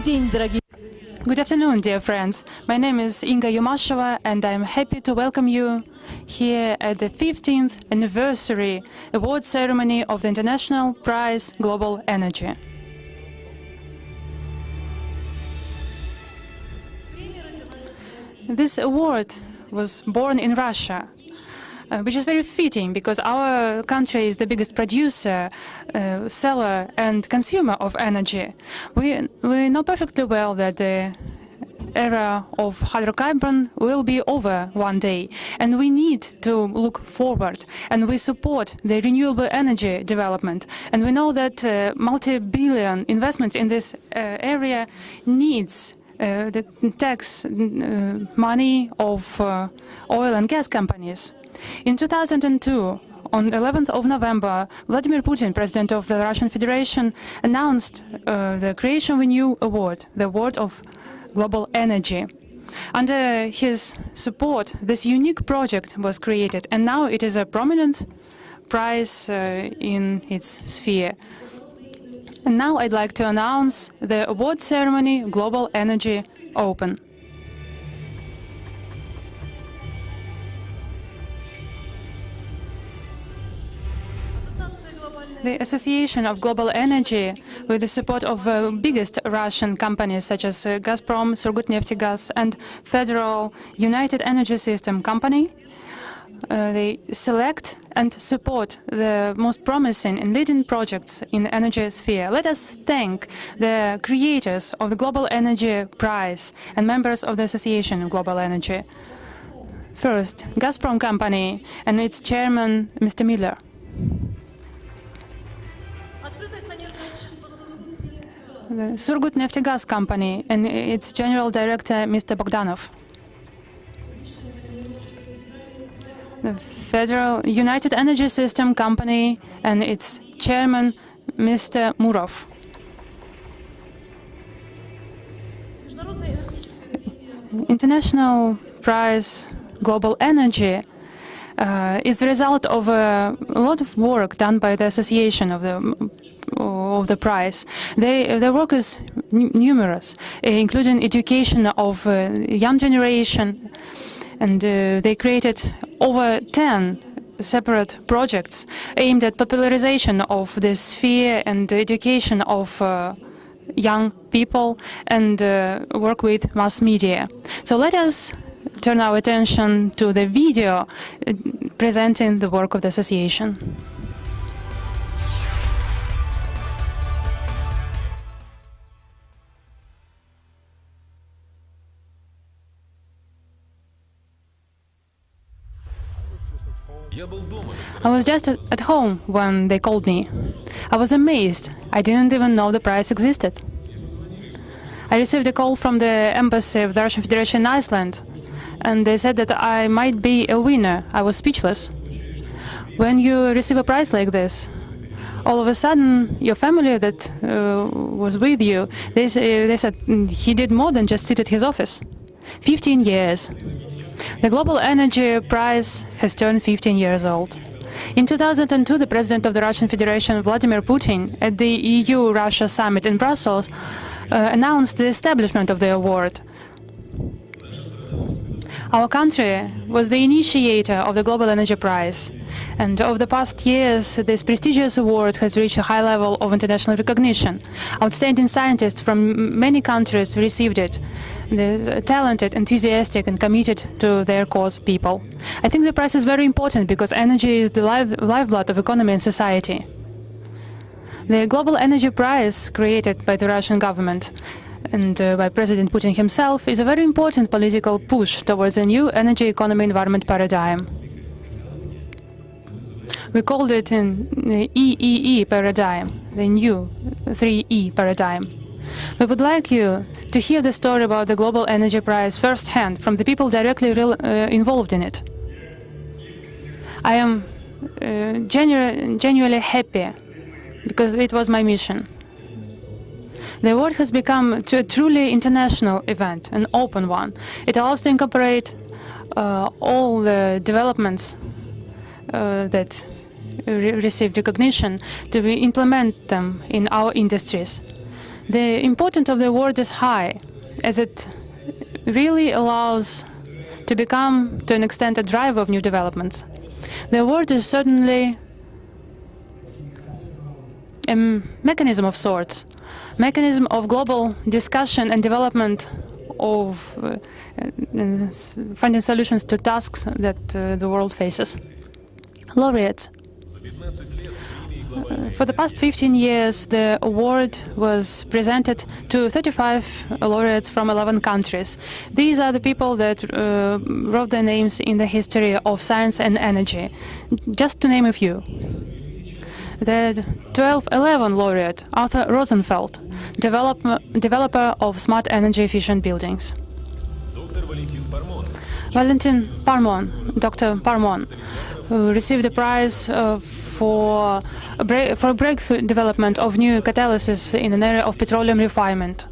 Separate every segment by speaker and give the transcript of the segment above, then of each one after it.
Speaker 1: Good afternoon, dear friends. My name is Inga Yumasheva, and I'm happy to welcome you here at the 15th anniversary award ceremony of the International Prize Global Energy. This award was born in Russia, which is very fitting because our country is the biggest producer, seller and consumer of energy. We know perfectly well that the era of hydrocarbon will be over one day, and we need to look forward, and we support the renewable energy development. And we know that multi-billion investment in this area needs the tax money of oil and gas companies. In 2002, on 11th of November, Vladimir Putin, President of the Russian Federation, announced the creation of a new award, the Award of Global Energy. Under his support, this unique project was created, and now it is a prominent prize in its sphere. And now I'd like to announce the award ceremony Global Energy Open. The Association of Global Energy, with the support of biggest Russian companies such as Gazprom, Surgutneftegas, and Federal United Energy System Company, they select and support the most promising and leading projects in the energy sphere. Let us thank the creators of the Global Energy Prize and members of the Association of Global Energy. First, Gazprom Company and its chairman, Mr. Miller. The Surgutneftegas Company and its general director, Mr. Bogdanov. The Federal United Energy System Company and its chairman, Mr. Murov. International Prize Global Energy is the result of a lot of work done by the association of the prize. Their work is numerous, including education of young generation, and they created over 10 separate projects aimed at popularization of the sphere and education of young people, and work with mass media. So let us turn our attention to the video presenting the work of the association. I was just at home when they called me. I was amazed. I didn't even know the prize existed. I received a call from the embassy of the Russian Federation in Iceland, and they said that I might be a winner. I was speechless. When you receive a prize like this, all of a sudden, your family that was with you, they said he did more than just sit at his office. 15 years. The Global Energy Prize has turned 15 years old. In 2002, the President of the Russian Federation, Vladimir Putin, at the EU-Russia summit in Brussels, announced the establishment of the award. Our country was the initiator of the Global Energy Prize, and over the past years, this prestigious award has reached a high level of international recognition. Outstanding scientists from many countries received it, the talented, enthusiastic, and committed to their cause people. I think the prize is very important because energy is the lifeblood of economy and society. The Global Energy Prize, created by the Russian government and by President Putin himself, is a very important political push towards a new energy economy environment paradigm. We called it an EEE paradigm, the new 3E paradigm. We would like you to hear the story about the Global Energy Prize firsthand from the people directly involved in it. I am genuinely happy because it was my mission. The award has become a truly international event, an open one. It allows to incorporate all the developments that received recognition, to implement them in our industries. The importance of the award is high, as it really allows to become, to an extent, a driver of new developments. The award is certainly a mechanism of sorts, mechanism of global discussion and development of finding solutions to tasks that the world faces. Laureates. For the past 15 years, the award was presented to 35 laureates from 11 countries. These are the people that wrote their names in the history of science and energy. Just to name a few. The 11 laureate, Arthur Rosenfeld, developer of smart energy efficient buildings. Valentin Parmon, Dr. Parmon, who received the prize for breakthrough development of new catalysis in an area of petroleum refinement.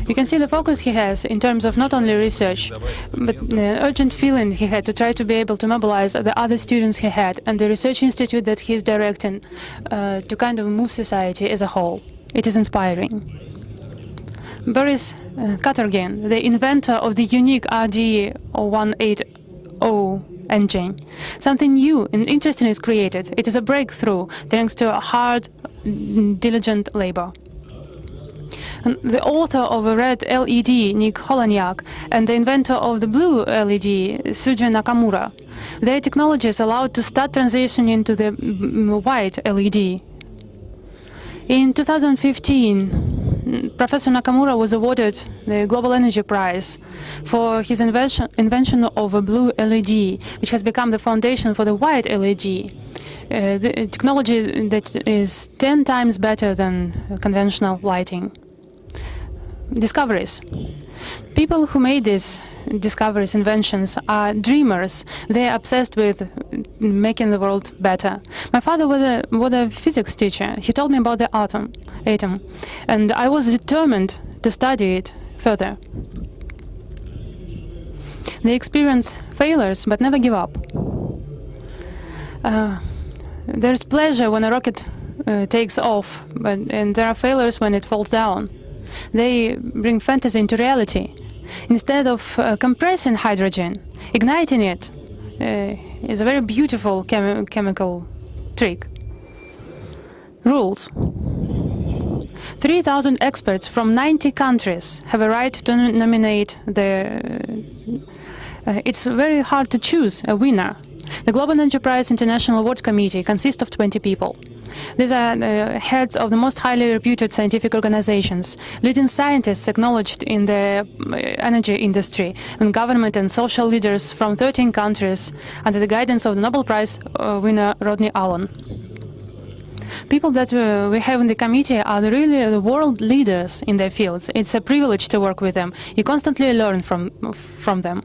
Speaker 1: You can see the focus he has in terms of not only research, but the urgent feeling he had to try to be able to mobilize the other students he had and the research institute that he's directing to kind of move society as a whole. It is inspiring. Boris Katargin, the inventor of the unique RD-180 engine. Something new and interesting is created. It is a breakthrough thanks to hard, diligent labor. And the author of a red LED, Nick Holonyak, and the inventor of the blue LED, Suji Nakamura. Their technology is allowed to start transitioning to the white LED. In 2015, Professor Nakamura was awarded the Global Energy Prize for his invention of a blue LED, which has become the foundation for the white LED, the technology that is 10 times better than conventional lighting. Discoveries. People who made these discoveries, inventions, are dreamers. They are obsessed with making the world better. My father was a physics teacher. He told me about the atom, and I was determined to study it further. They experience failures, but never give up. There's pleasure when a rocket takes off, and there are failures when it falls down. They bring fantasy into reality. Instead of compressing hydrogen, igniting it is a very beautiful chemical trick. Rules. 3,000 experts from 90 countries have a right to nominate it's very hard to choose a winner. The Global Energy Prize International Award Committee consists of 20 people. These are the heads of the most highly reputed scientific organizations, leading scientists acknowledged in the energy industry, and government and social leaders from 13 countries under the guidance of the Nobel Prize winner Rodney Allen. People that we have in the committee are really the world leaders in their fields. It's a privilege to work with them. You constantly learn from them.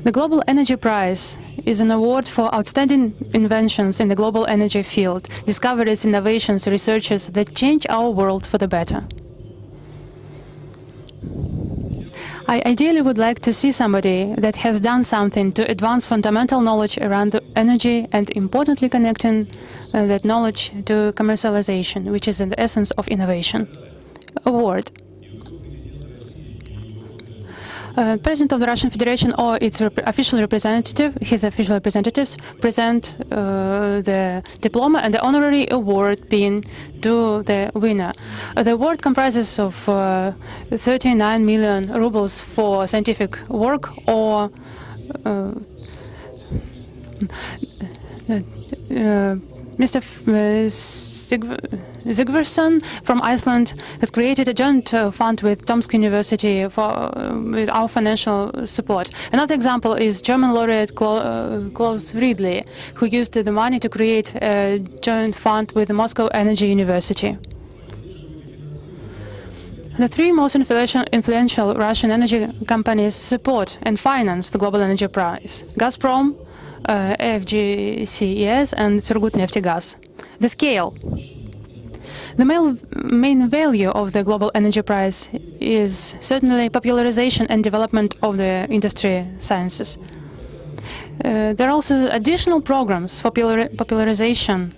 Speaker 1: The Global Energy Prize is an award for outstanding inventions in the global energy field, discoveries, innovations, researches that change our world for the better. I ideally would like to see somebody that has done something to advance fundamental knowledge around energy and importantly connecting that knowledge to commercialization, which is in the essence of innovation. Award. President of the Russian Federation or its official representative, his official representatives, present the diploma and the honorary award pin to the winner. The award comprises of 39 million rubles for scientific work or Mr. Sigvarsson from Iceland has created a joint fund with Tomsk University with our financial support. Another example is German laureate Klaus Riedle, who used the money to create a joint fund with the Moscow Energy University. The three most influential Russian energy companies support and finance the Global Energy Prize: Gazprom, FGCES and Surgutneftegas. The scale. The main value of the Global Energy Prize is certainly popularization and development of the industry sciences. There are also additional programs for popularization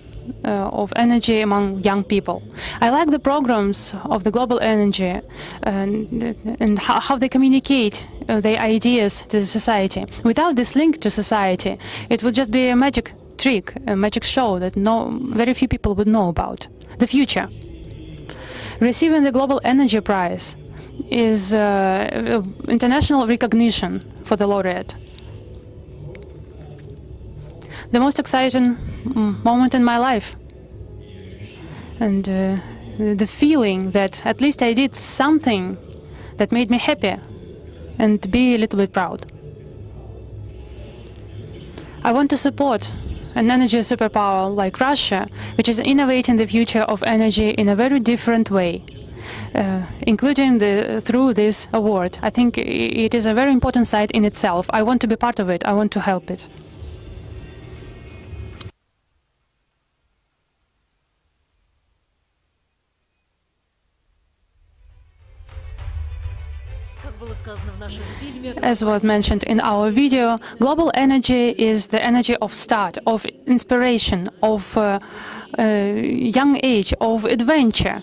Speaker 1: of energy among young people. I like the programs of the global energy and how they communicate their ideas to the society. Without this link to society, it would just be a magic trick, a magic show that very few people would know about. The future. Receiving the Global Energy Prize is international recognition for the laureate. The most exciting moment in my life. And the feeling that at least I did something that made me happy and be a little bit proud. I want to support an energy superpower like Russia, which is innovating the future of energy in a very different way, including through this award. I think it is a very important site in itself. I want to be part of it. I want to help it. As was mentioned in our video, global energy is the energy of start, of inspiration, of young age, of adventure.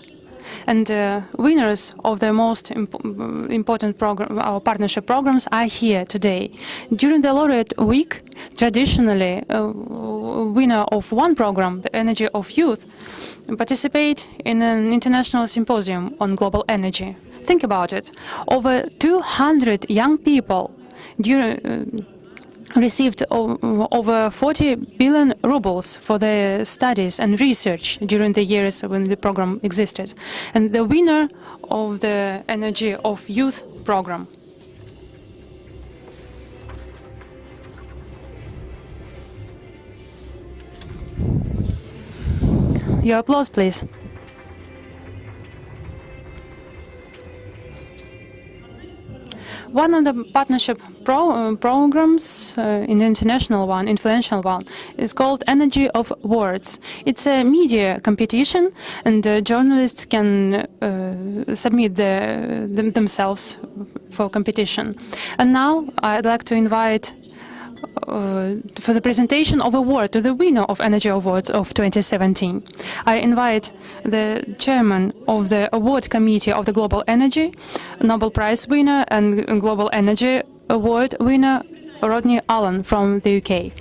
Speaker 1: And the winners of the most important our partnership programs are here today. During the Laureate Week, traditionally, a winner of one program, the Energy of Youth, participate in an international symposium on global energy. Think about it. Over 200 young people received over 40 billion rubles for their studies and research during the years when the program existed. And the winner of the Energy of Youth program. Your applause, please. One of the partnership programs, in the international one, influential one, is called Energy of Words. It's a media competition, and journalists can submit themselves for competition. And now I'd like to invite for the presentation of award to the winner of Energy Awards of 2017. I invite the chairman of the award committee of the Global Energy, Nobel Prize winner and Global Energy Award winner, Rodney Allen from the UK.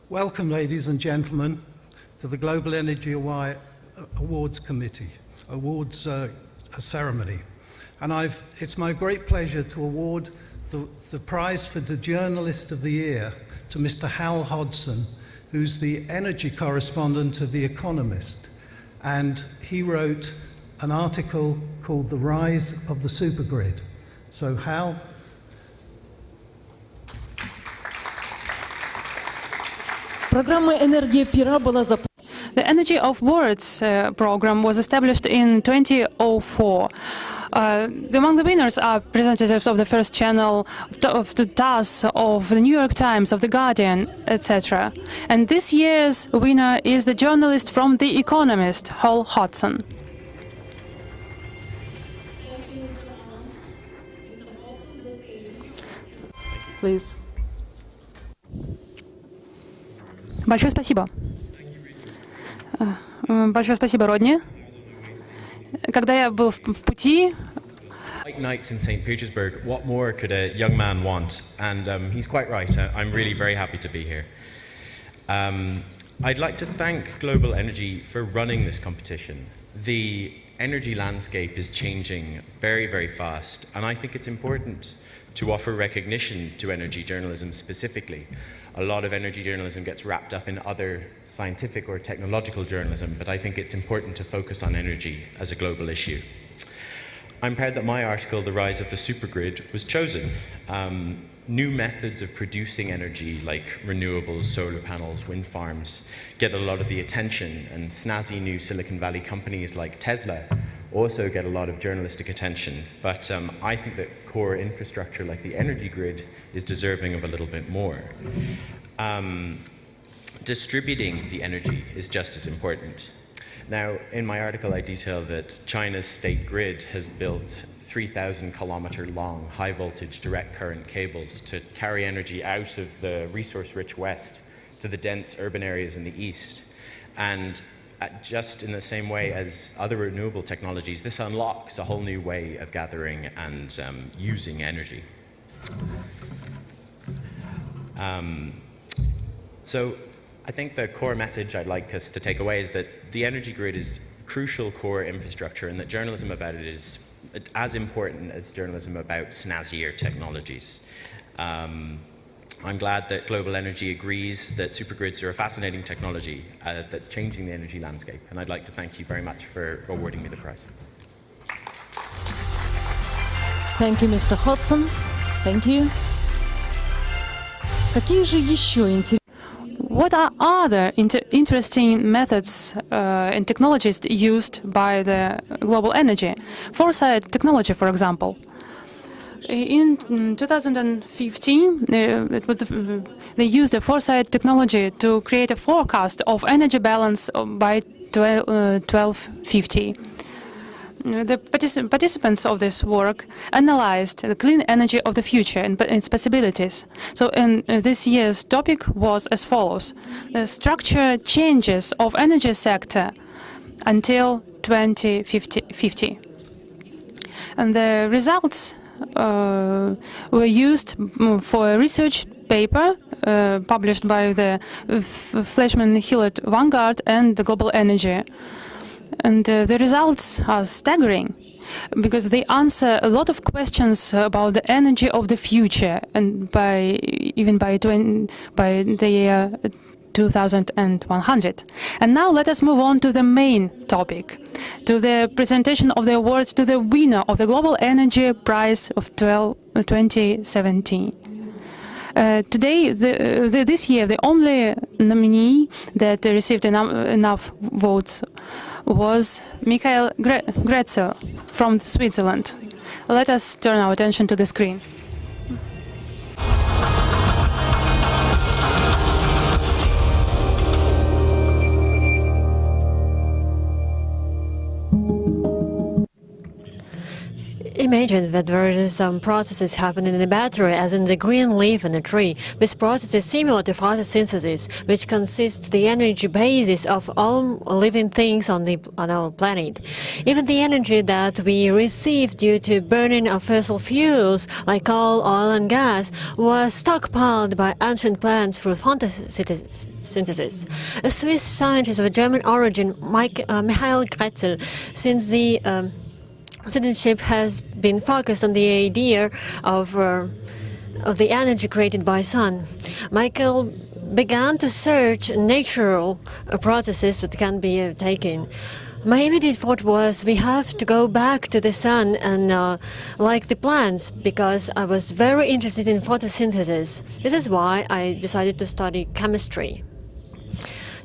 Speaker 2: Welcome, ladies and gentlemen, to the Global Energy Awards Committee, awards ceremony. And it's my great pleasure to award the prize for the Journalist of the Year to Mr. Hal Hodson, who's the energy correspondent of The Economist. And he wrote an article called The Rise of the Supergrid. So Hal.
Speaker 1: The Energy of Words program was established in 2004. Among the winners are representatives of the First Channel, of the TASS, of the New York Times, of The Guardian, etc. And this year's winner is the journalist from The Economist, Hal Hodson.
Speaker 3: Please.
Speaker 1: Большое спасибо. Большое спасибо, Родни. Когда я был в пути,
Speaker 4: Like nights in St. Petersburg, what more could a young man want? And he's quite right. I'm really very happy to be here. I'd like to thank Global Energy for running this competition. The energy landscape is changing very, very fast, and I think it's important to offer recognition to energy journalism specifically. A lot of energy journalism gets wrapped up in other scientific or technological journalism, but I think it's important to focus on energy as a global issue. I'm proud that my article, The Rise of the Supergrid, was chosen. New methods of producing energy, like renewables, solar panels, wind farms, get a lot of the attention, and snazzy new Silicon Valley companies like Tesla also get a lot of journalistic attention. But I think that core infrastructure like the energy grid is deserving of a little bit more. Distributing the energy is just as important. Now, in my article, I detail that China's state grid has built 3,000-kilometer long high-voltage direct current cables to carry energy out of the resource-rich west to the dense urban areas in the east. And just in the same way as other renewable technologies, this unlocks a whole new way of gathering and using energy. So I think the core message I'd like us to take away is that the energy grid is crucial core infrastructure, and that journalism about it is as important as journalism about snazzier technologies. I'm glad that Global Energy agrees that supergrids are a fascinating technology that's changing the energy landscape, and I'd like to thank you very much for awarding me the prize.
Speaker 3: Thank you, Mr. Hodson. Thank you. Какие же еще интересные?
Speaker 1: What are other interesting methods and technologies used by the global energy? Foresight technology, for example. In 2015, they used the foresight technology to create a forecast of energy balance by 1250. The participants of this work analyzed the clean energy of the future and its possibilities. So this year's topic was as follows: the structure changes of energy sector until 2050. And the results were used for a research paper published by the Fleischmann Hillard Vanguard and the Global Energy. And the results are staggering, because they answer a lot of questions about the energy of the future, and even by the year 2100. And now let us move on to the main topic, to the presentation of the award to the winner of the Global Energy Prize of 2017. Today, this year, the only nominee that received enough votes was Michael Grätzel from Switzerland. Let us turn our attention to the screen.
Speaker 5: Imagine that there are some processes happening in the battery, as in the green leaf in a tree. This process is similar to photosynthesis, which consists the energy basis of all living things on our planet. Even the energy that we receive due to burning of fossil fuels like coal, oil, and gas was stockpiled by ancient plants through photosynthesis. A Swiss scientist of German origin, Michael Grätzel, since the studentship has been focused on the idea of the energy created by sun. Michael began to search natural processes that can be taken. My immediate thought was we have to go back to the sun and like the plants, because I was very interested in photosynthesis. This is why I decided to study chemistry.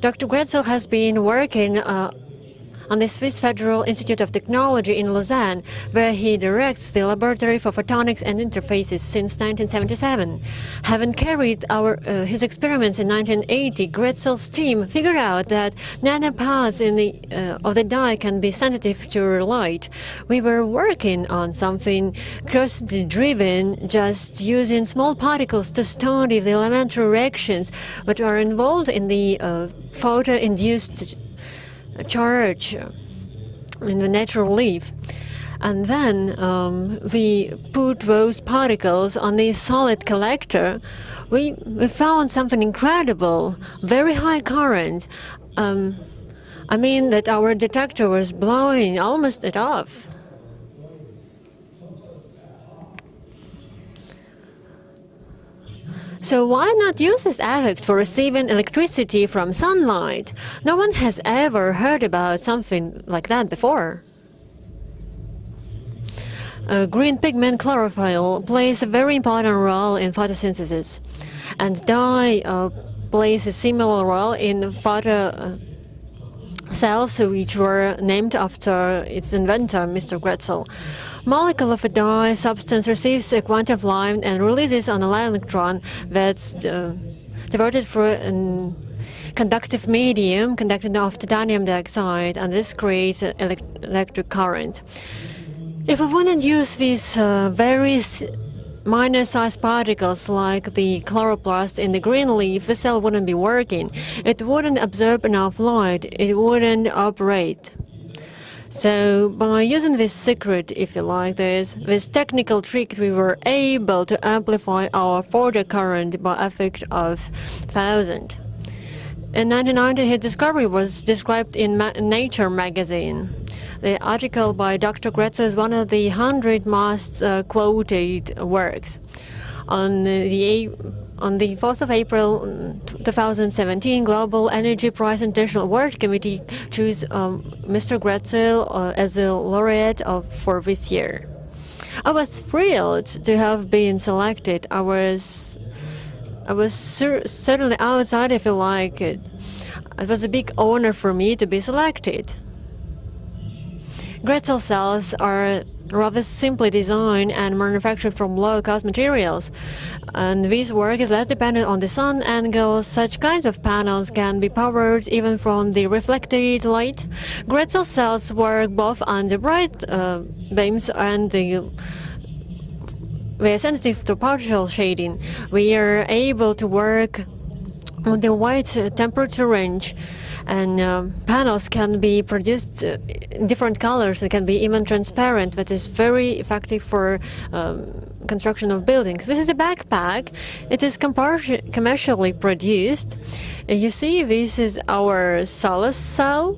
Speaker 5: Dr. Grätzel has been working on the Swiss Federal Institute of Technology in Lausanne, where he directs the Laboratory for Photonics and Interfaces since 1977. Having carried his experiments in 1980, Grätzel's team figured out that nanoparts of the dye can be sensitive to light. We were working on something curiosity-driven, just using small particles to study the elementary reactions that are involved in the photo-induced charge in the natural leaf. And then we put those particles on the solid collector. We found something incredible, very high current. I mean that our detector was blowing almost it off. So why not use this effect for receiving electricity from sunlight? No one has ever heard about something like that before. Green pigment chlorophyll plays a very important role in photosynthesis, and dye plays a similar role in cells, which were named after its inventor, Mr. Grätzel. Molecule of a dye substance receives a quantum of light and releases an electron that's diverted through a conductive medium conducted of titanium dioxide, and this creates an electric current. If we wouldn't use these very minor sized particles like the chloroplast in the green leaf, the cell wouldn't be working. It wouldn't absorb enough light. It wouldn't operate. So by using this secret, if you like this technical trick, we were able to amplify our Fodor current by effect of 1000. In 1990, his discovery was described in Nature magazine. The article by Dr. Grätzel is one of the 100 most quoted works. On the 4th of April 2017, Global Energy Prize International Award Committee chose Mr. Grätzel as the laureate for this year. I was thrilled to have been selected. I was certainly outside, if you like it. It was a big honor for me to be selected. Grätzel cells are rather simply designed and manufactured from low-cost materials, and this work is less dependent on the sun angles. Such kinds of panels can be powered even from the reflected light. Grätzel cells work both under bright beams and they are sensitive to partial shading. We are able to work on the wide temperature range, and panels can be produced in different colors. They can be even transparent, which is very effective for construction of buildings. This is a backpack. It is commercially produced. You see, this is our solar cell,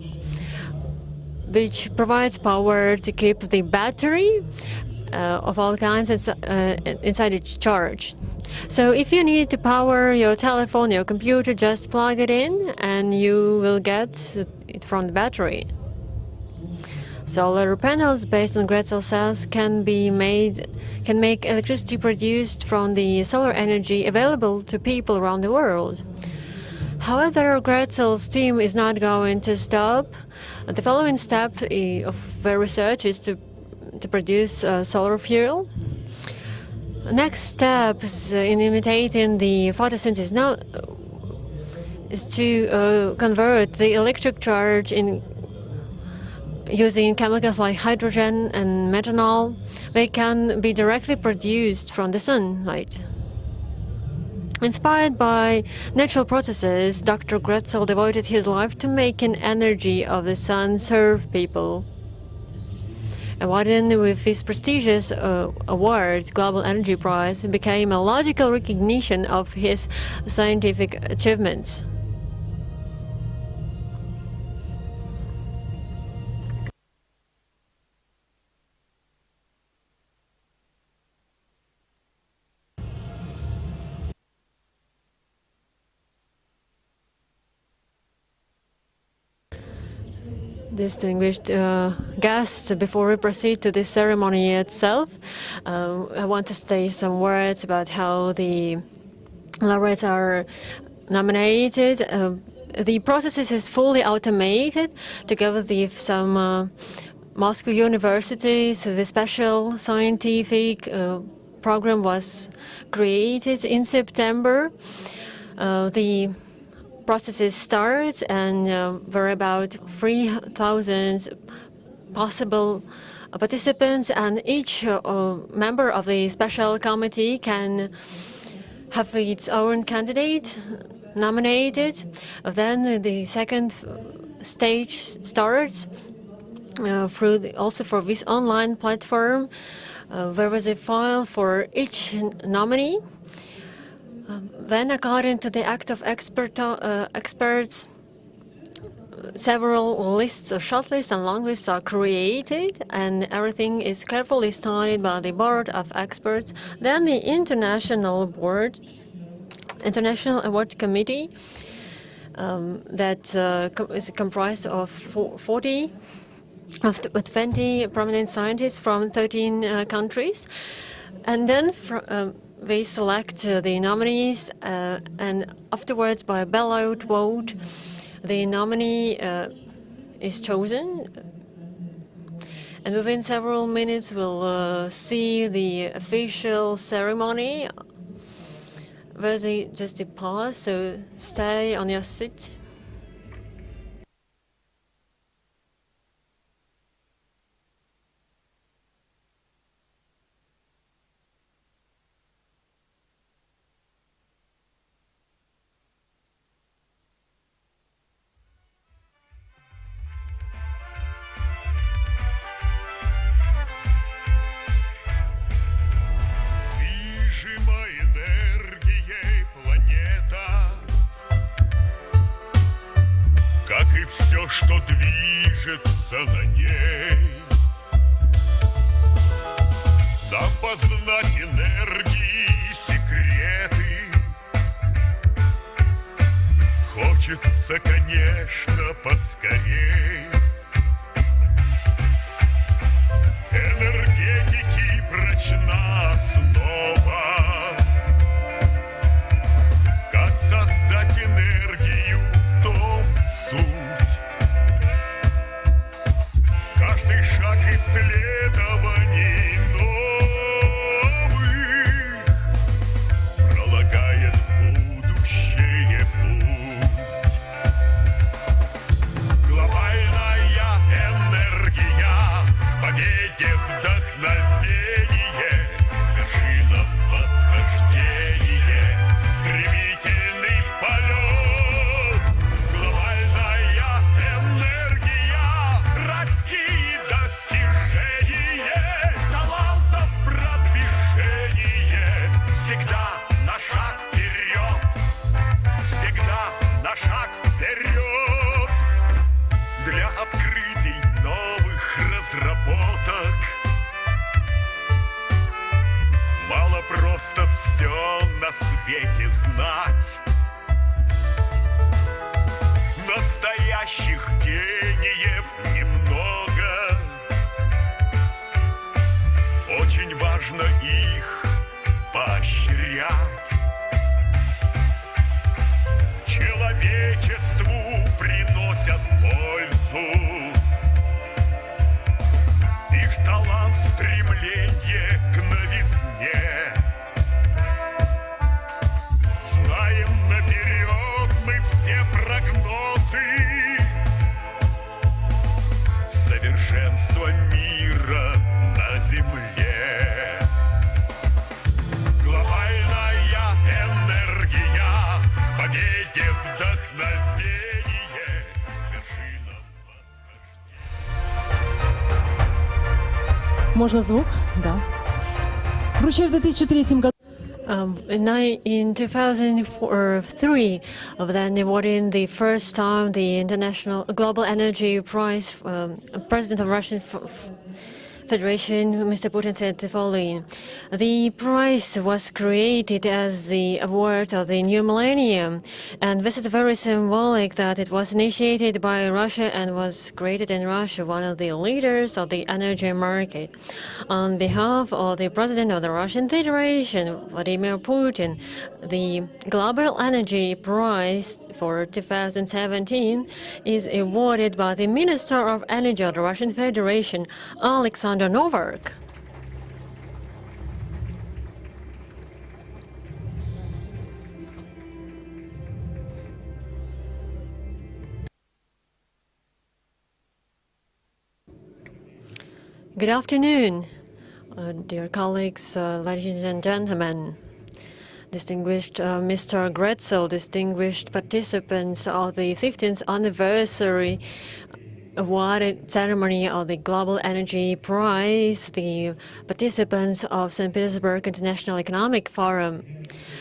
Speaker 5: which provides power to keep the battery of all kinds inside its charge. So if you need to power your telephone, your computer, just plug it in and you will get it from the battery. Solar panels based on Grätzel cells can make electricity produced from the solar energy available to people around the world. However, Grätzel's team is not going to stop. The following step of their research is to produce solar fuel. Next step in imitating the photosynthesis is to convert the electric charge using chemicals like hydrogen and methanol. They can be directly produced from the sunlight. Inspired by natural processes, Dr. Grätzel devoted his life to making energy of the sun serve people. Awarded with this prestigious award, Global Energy Prize, became a logical recognition of his scientific achievements. Distinguished guests, before we proceed to the ceremony itself, I want to say some words about how the laureates are nominated. The process is fully automated. Together with some Moscow universities, the special scientific program was created in September. The processes start, and there are about 3,000 possible participants, and each member of the special committee can have its own candidate nominated. Then the second stage starts also for this online platform. There was a file for each nominee. Then, according to the act of experts, several lists, short lists and long lists are created, and everything is carefully studied by the board of experts. Then the International Award Committee, that is comprised of 20 prominent scientists from 13 countries, and then they select the nominees, and afterwards, by ballot vote, the nominee is chosen. And within several minutes, we'll see the official ceremony. There's just a pause, so stay on your seat.
Speaker 6: Что движется на ней, нам познать энергии и секреты. Хочется, конечно, поскорей энергетики прочна основа. Как создать энергию, в том суть. Каждый шаг исследований новых пролагает будущее путь. Глобальная энергия, победе вдохновение, вершина восхождение, стремительный полет. Глобальная энергия России достижение, талантов продвижение, всегда на шаг вперед, всегда на шаг вперед. Для открытий новых разработок мало просто все на свете знать. Настоящих гениев немного. Очень важно их поощрять. Человечеству приносят пользу. Их талант, стремление к новизне. Знаем наперед мы все прогнозы. Совершенство мира на земле. Глобальная энергия, победе вдохновение, вершина восхождения.
Speaker 3: Можно звук? Да. Вручаю в 2003 году.
Speaker 5: In 2003, then awarding the first time the International Global Energy Prize, President of Russian Federation, Mr. Putin said the following: the prize was created as the award of the new millennium, and this is very symbolic that it was initiated by Russia and was created in Russia, one of the leaders of the energy market. On behalf of the President of the Russian Federation, Vladimir Putin, the Global Energy Prize for 2017 is awarded by the Minister of Energy of the Russian Federation, Alexander Norburg. Good afternoon, dear colleagues, ladies and gentlemen, distinguished Mr. Gretzel, distinguished participants of the 15th anniversary award ceremony of the Global Energy Prize, the participants of St. Petersburg International Economic Forum.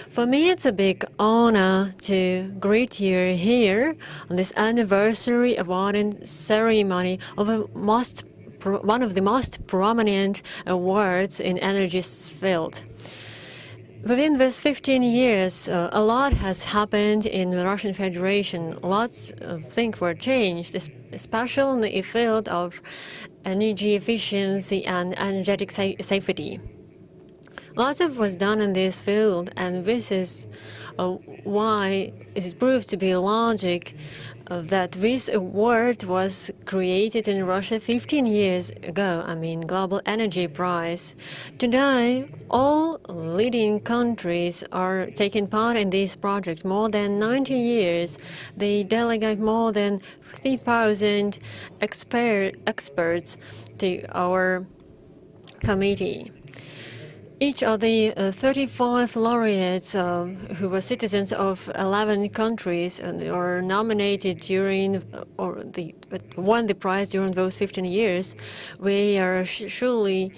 Speaker 5: For me, it's a big honor to greet you here on this anniversary awarding ceremony of one of the most prominent awards in energy field. Within these 15 years, a lot has happened in the Russian Federation. Lots of things were changed, especially in the field of energy efficiency and energetic safety. Lots of was done in this field, and this is why it proves to be logic that this award was created in Russia 15 years ago, Global Energy Prize. Today, all leading countries are taking part in this project. More than 90 years, they delegate more than 3,000 experts to our committee. Each of the 35 laureates who were citizens of 11 countries and are nominated during won the prize during those 15 years, we are surely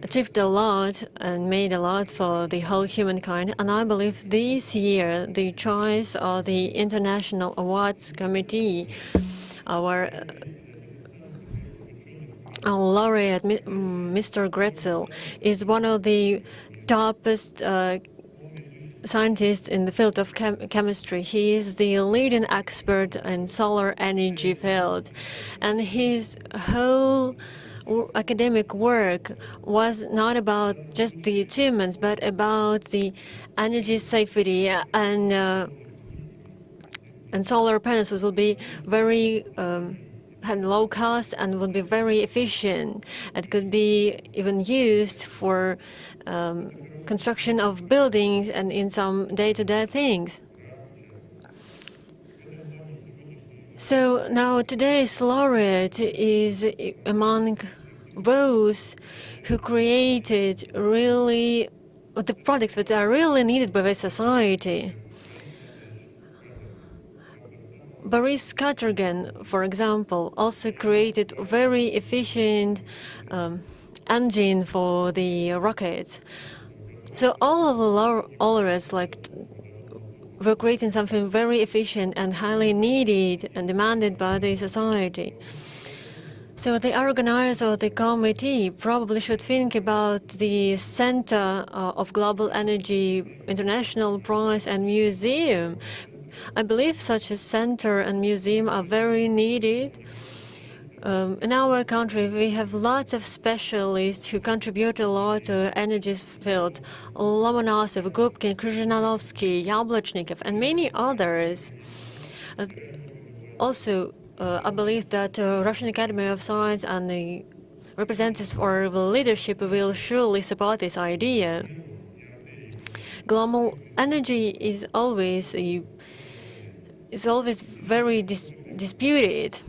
Speaker 5: achieved a lot and made a lot for the whole humankind. And I believe this year the choice of the International Awards Committee, our laureate, Mr. Grätzel, is one of the toppest scientists in the field of chemistry. He is the leading expert in solar energy field, and his whole academic work was not about just the achievements, but about the energy safety and solar panels, which will be very had low cost and would be very efficient. It could be even used for construction of buildings and in some day-to-day things. So now today's laureate is among those who created really the products that are really needed by the society. Boris Katurgan, for example, also created a very efficient engine for the rockets. So all of the laureates were creating something very efficient and highly needed and demanded by the society. So the organizer of the committee probably should think about the Center of Global Energy International Prize and Museum. I believe such a center and museum are very needed. In our country, we have lots of specialists who contribute a lot to energy field. Lomonosov, Gubkin, Krzyzanowski, Yablonnikov, and many others. Also, I believe that Russian Academy of Science and the representatives for the leadership will surely support this idea. Global energy is always very disputed.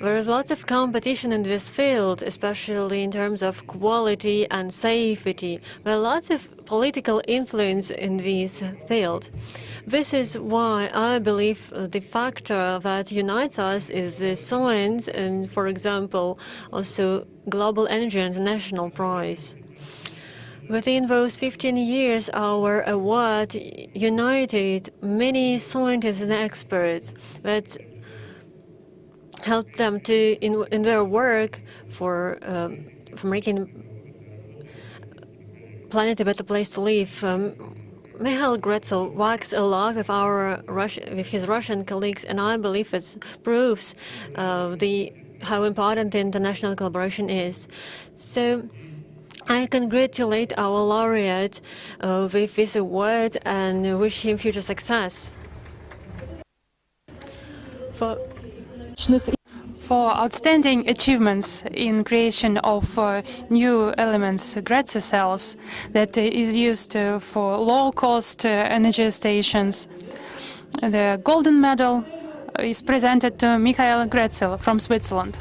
Speaker 5: There is lots of competition in this field, especially in terms of quality and safety. There are lots of political influence in this field. This is why I believe the factor that unites us is the science and, for example, also Global Energy International Prize. Within those 15 years, our award united many scientists and experts that helped them to, in their work for making planet a better place to live. Mikhail Grätzel works a lot with his Russian colleagues, and I believe it proves how important the international collaboration is. So I congratulate our laureate with this award and wish him future success.
Speaker 1: For outstanding achievements in creation of new elements, Grätzel cells, that is used for low-cost energy stations, the golden medal is presented to Mikhail Grätzel from Switzerland.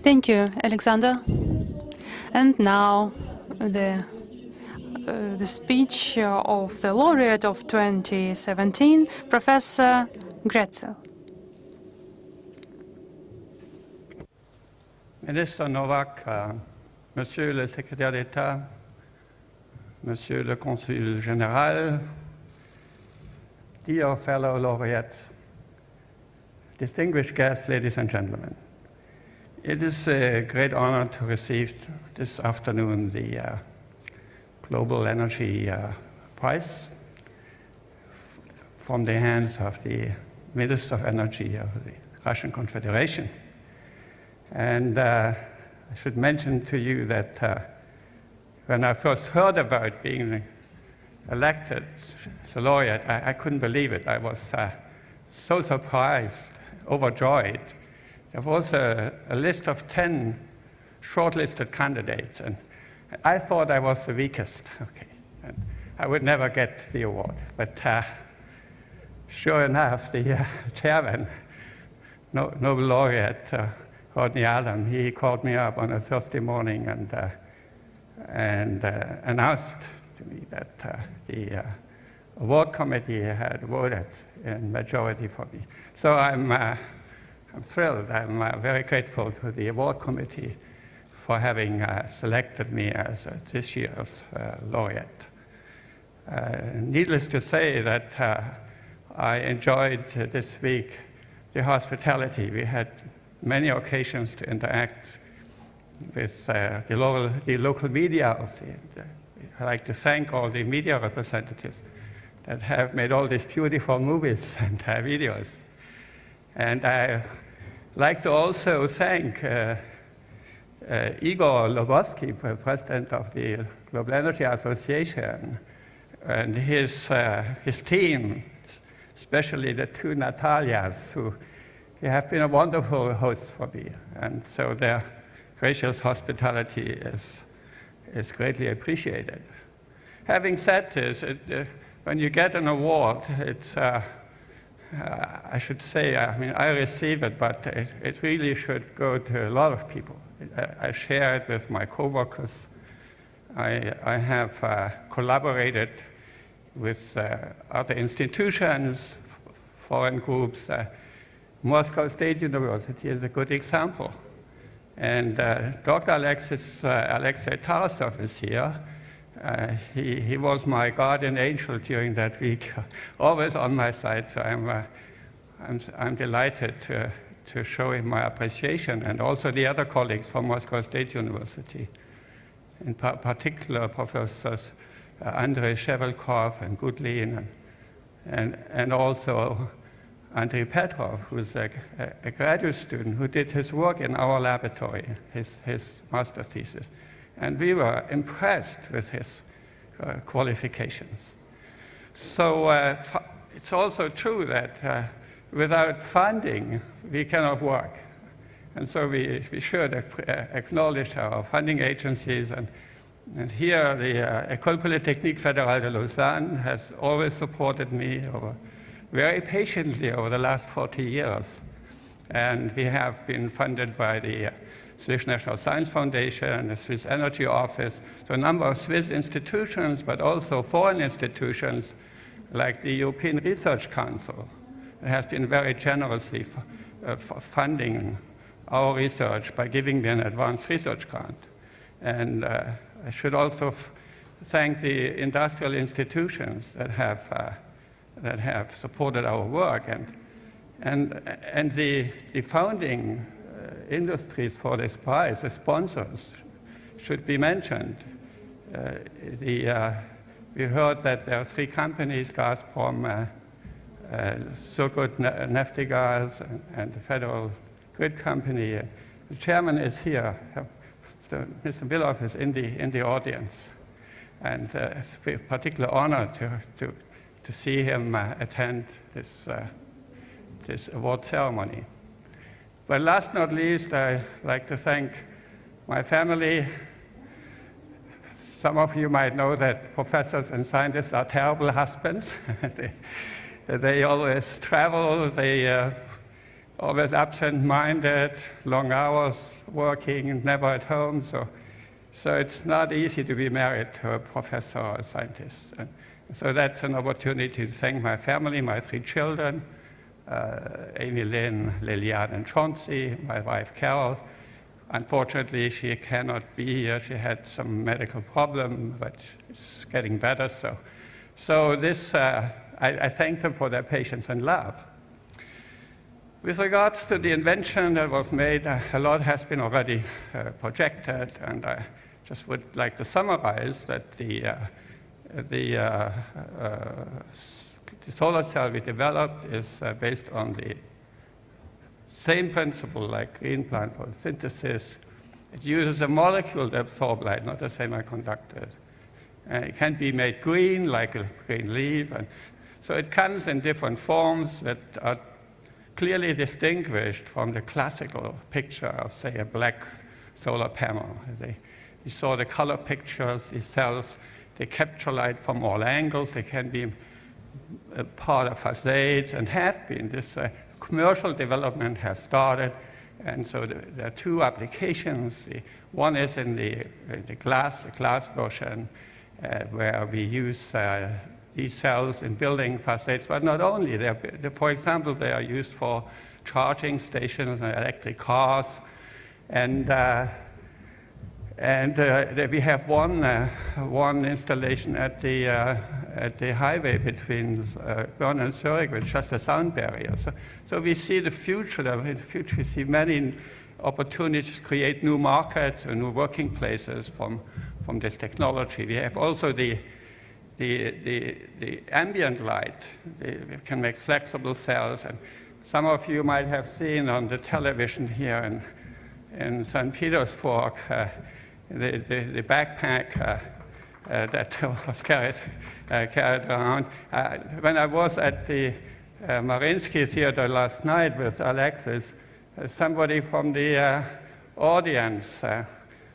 Speaker 1: Thank you, Alexander. And now the speech of the laureate of 2017, Professor Grätzel.
Speaker 7: Minister Novak, Monsieur le Secrétaire d'État, Monsieur le Consul Général, dear fellow laureates, distinguished guests, ladies and gentlemen. It is a great honor to receive this afternoon the Global Energy Prize from the hands of the Minister of Energy of the Russian Confederation. And I should mention to you that when I first heard about being elected as a laureate, I couldn't believe it. I was so surprised, overjoyed. There was a list of 10 shortlisted candidates, and I thought I was the weakest. Okay, and I would never get the award. But sure enough, the chairman, Nobel laureate Rodney Allen, he called me up on a Thursday morning and announced to me that the award committee had voted in majority for me. So I'm thrilled. I'm very grateful to the award committee for having selected me as this year's laureate. Needless to say that I enjoyed this week the hospitality. We had many occasions to interact with the local media. I'd like to thank all the media representatives that have made all these beautiful movies and videos. And I like to also thank Igor Lobotsky, president of the Global Energy Association, and his team, especially the two Natalias, who have been a wonderful host for me. And so their gracious hospitality is greatly appreciated. Having said this, when you get an award, it's, I should say, I mean, I receive it, but it really should go to a lot of people. I share it with my coworkers. I have collaborated with other institutions, foreign groups. Moscow State University is a good example. And Dr. Alexei Tarasov is here. He was my guardian angel during that week, always on my side. So I'm delighted to show him my appreciation, and also the other colleagues from Moscow State University, in particular Professors Andrei Shevelkov and Gudlin, and also Andrei Petrov, who's a graduate student who did his work in our laboratory, his master thesis. And we were impressed with his qualifications. So it's also true that without funding, we cannot work. And so we should acknowledge our funding agencies. And here, the École Polytechnique Fédérale de Lausanne has always supported me very patiently over the last 40 years. And we have been funded by the Swiss National Science Foundation, the Swiss Energy Office, so a number of Swiss institutions, but also foreign institutions like the European Research Council. It has been very generously funding our research by giving me an advanced research grant. And I should also thank the industrial institutions that have supported our work, and the founding industries for this prize, the sponsors, should be mentioned. We heard that there are 3 companies, Gazprom, Surgut Neftegas, and the Federal Grid Company. The chairman is here. Mr. Bilov is in the audience, and it's a particular honor to see him attend this award ceremony. But last but not least, I'd like to thank my family. Some of you might know that professors and scientists are terrible husbands. They always travel, they always absent-minded, long hours working, never at home. So it's not easy to be married to a professor or a scientist. And so that's an opportunity to thank my family, my 3 children, Amy Lynn, Liliane, and Chauncey, my wife Carol. Unfortunately, she cannot be here. She had some medical problem, but it's getting better. So this, I thank them for their patience and love. With regards to the invention that was made, a lot has been already projected, and I just would like to summarize that the solar cell we developed is based on the same principle like green plant photosynthesis. It uses a molecule that absorbs light, not a semiconductor. It can be made green, like a green leaf. And so it comes in different forms that are clearly distinguished from the classical picture of, say, a black solar panel. You saw the color pictures, these cells, they capture light from all angles. They can be a part of facades and have been. This commercial development has started. And so there are two applications. One is in the glass version, where we use these cells in building facades, but not only. For example, they are used for charging stations and electric cars. And we have one installation at the highway between Bern and Zurich, which is just a sound barrier. So we see the future. In the future, we see many opportunities to create new markets and new working places from this technology. We have also the ambient light. We can make flexible cells, and some of you might have seen on the television here in St. Petersburg the backpack that was carried around. When I was at the Mariinsky Theater last night with Alexis, somebody from the audience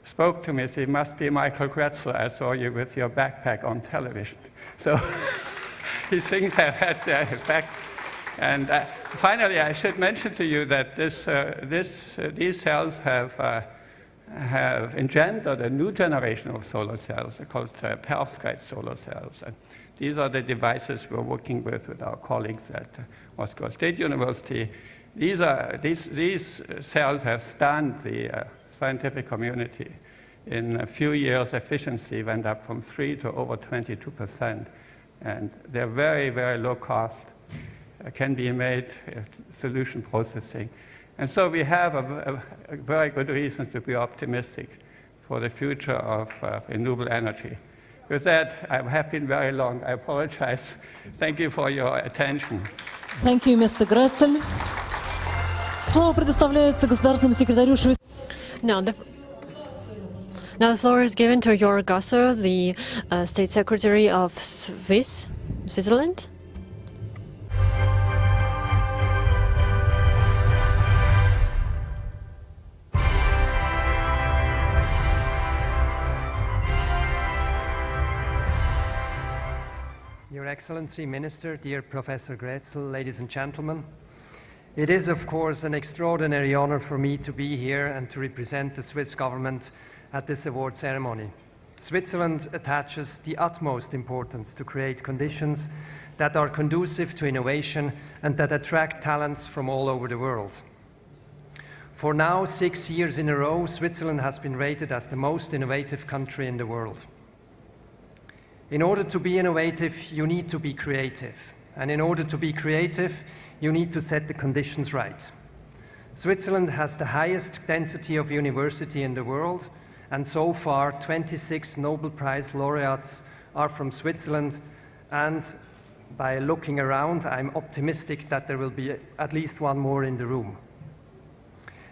Speaker 7: spoke to me and said, "You must be Michael Grätzl. I saw you with your backpack on television." So these things have had their effect. And finally, I should mention to you that these cells have engendered a new generation of solar cells. They're called perovskite solar cells. And these are the devices we're working with our colleagues at Moscow State University. These cells have stunned the scientific community. In a few years, efficiency went up from 3 to over 22%. And they're very, very low cost, can be made solution processing. And so we have a very good reasons to be optimistic for the future of renewable energy. With that, I have been very long. I apologize. Thank you for your attention.
Speaker 3: Thank you, Mr. Grätzl. Слово предоставляется государственному секретарю
Speaker 5: Now the floor is given to Jörg Gasser, the State Secretary of Switzerland.
Speaker 8: Your Excellency, Minister, dear Professor Grätzl, ladies and gentlemen, it is, of course, an extraordinary honor for me to be here and to represent the Swiss government at this award ceremony. Switzerland attaches the utmost importance to create conditions that are conducive to innovation and that attract talents from all over the world. For now, 6 years in a row, Switzerland has been rated as the most innovative country in the world. In order to be innovative, you need to be creative. And in order to be creative, you need to set the conditions right. Switzerland has the highest density of university in the world, and so far 26 Nobel Prize laureates are from Switzerland, and by looking around, I'm optimistic that there will be at least one more in the room.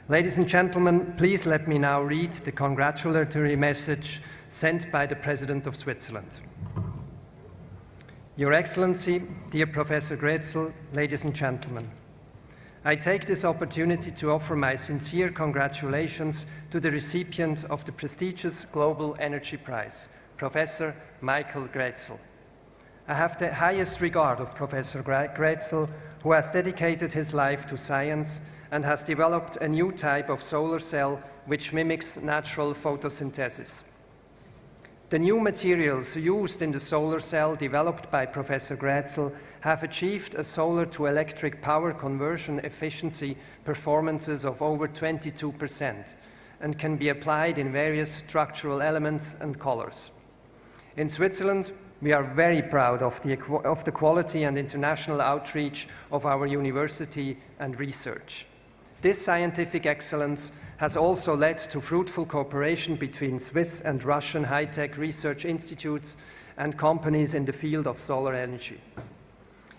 Speaker 8: Ladies and gentlemen, please let me now read the congratulatory message sent by the President of Switzerland. Your Excellency, dear Professor Grätzl, ladies and gentlemen, I take this opportunity to offer my sincere congratulations to the recipient of the prestigious Global Energy Prize, Professor Michael Grätzl. I have the highest regard of Professor Grätzl, who has dedicated his life to science and has developed a new type of solar cell which mimics natural photosynthesis. The new materials used in the solar cell developed by Professor Grätzl have achieved a solar to electric power conversion efficiency performances of over 22% and can be applied in various structural elements and colors. In Switzerland, We are very proud of the quality and international outreach of our university and research. This scientific excellence has also led to fruitful cooperation between Swiss and Russian high-tech research institutes and companies in the field of solar energy.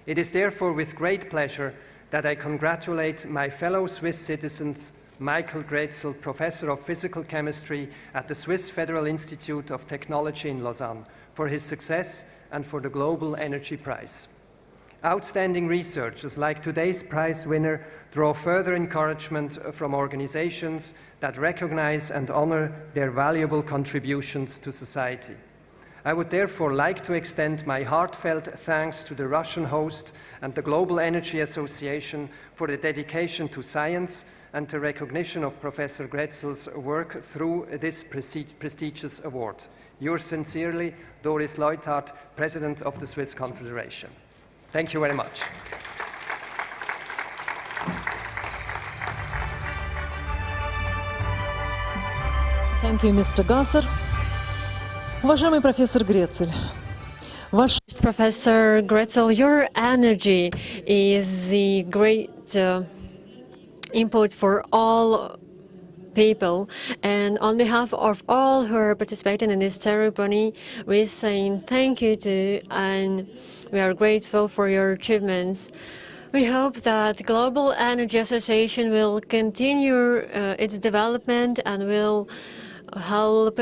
Speaker 8: It is therefore with great pleasure that I congratulate my fellow Swiss citizens, Michael Grätzl, Professor of Physical Chemistry at the Swiss Federal Institute of Technology in Lausanne, for his success and for the Global Energy Prize. Outstanding researchers like today's prize winner draw further encouragement from organizations that recognize and honor their valuable contributions to society. I would therefore like to extend my heartfelt thanks to the Russian host and the Global Energy Association for the dedication to science and the recognition of Professor Grätzl's work through this prestigious award. Yours sincerely, Doris Leuthard, President of the Swiss Confederation. Thank you very much.
Speaker 3: Thank you, Mr. Gasser. Уважаемый профессор Грецель,
Speaker 5: Professor Grätzl, your energy is the great input for all people, and on behalf of all who are participating in this ceremony, we're saying thank you to, and we are grateful for your achievements. We hope that Global Energy Association will continue its development and will help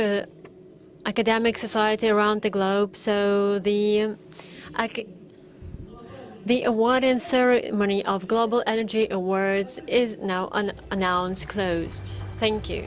Speaker 5: academic society around the globe. So the awarding ceremony of Global Energy Awards is now announced closed. Thank you.